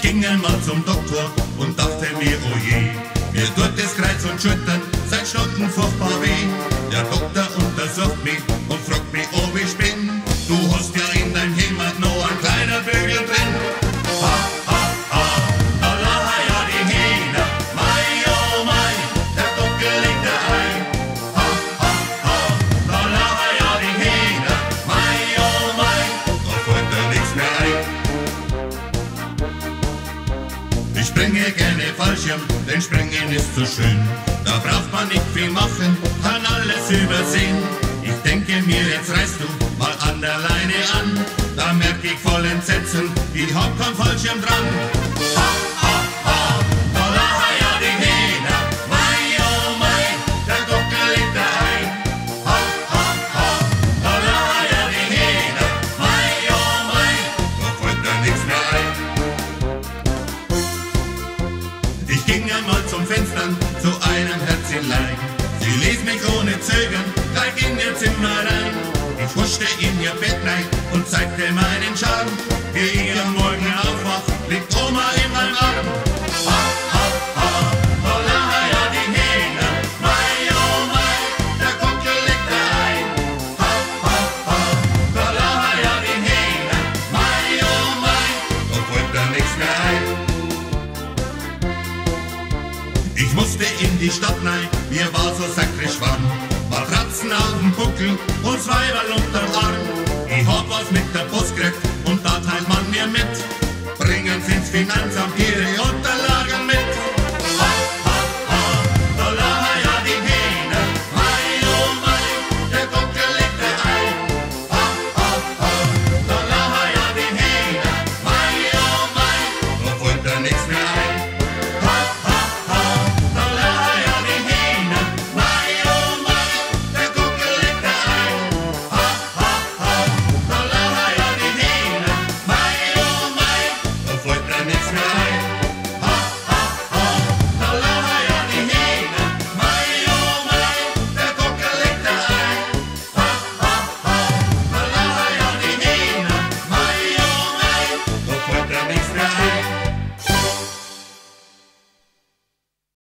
Ich ging einmal zum Doktor und dachte mir, oh je, mir tut das Kreuz und Schultern seit Stunden furchtbar weh. Der Doktor untersucht mich und fragt mich, ob ich bin. Du hast ja in deinem Heimat noch ein kleiner Bügel drin. Ha, ha, ha, da lachen ja die Hähner. Mei, oh mei, der Dockel legt er ein. Ha, ha, ha, da lachen ja die Hähner. Mei, oh mei, da fällt dir nichts mehr ein. Ich springe gerne Fallschirm, denn Springen ist so schön. Da braucht man nicht viel machen, kann alles übersehen. Ich denke mir, jetzt reißt du mal an der Leine an. Da merk ich voll Entsetzen, ich hab keinen Fallschirm dran. Ha, ha, ha, da lachen ja die Hähner. Mei, oh mei, der Dockel legt er ein. Ha, ha, ha, da lachen ja die Hähner. Mei, oh mei, da fällt dir nichts mehr ein. Ich ging einmal zum Fenster zu einem Herzelein. Sie ließ mich ohne Zögern gleich in ihr Zimmer rein. Ich huschte in ihr Bett rein und zeigte meinen Charme. Wie ich am Morgen aufwach, liegt Oma in meinem Arm. Ha, ha, ha, da lachen ja die Hähner. Mei, oh mei, der Gockel legt er ein. Ha, ha, ha, da lachen ja die Hähner. Mei, oh mei, da fällt dir nichts mehr ein. Ich musste in die Stadt rein, mir war so sakrisch warm. Matratzen auf dem Buckel und Weiberl unterm Arm. Ich hab was mit der Post gekriegt und da teilt man mir mit. Bringen's ins Finanzamt ihre und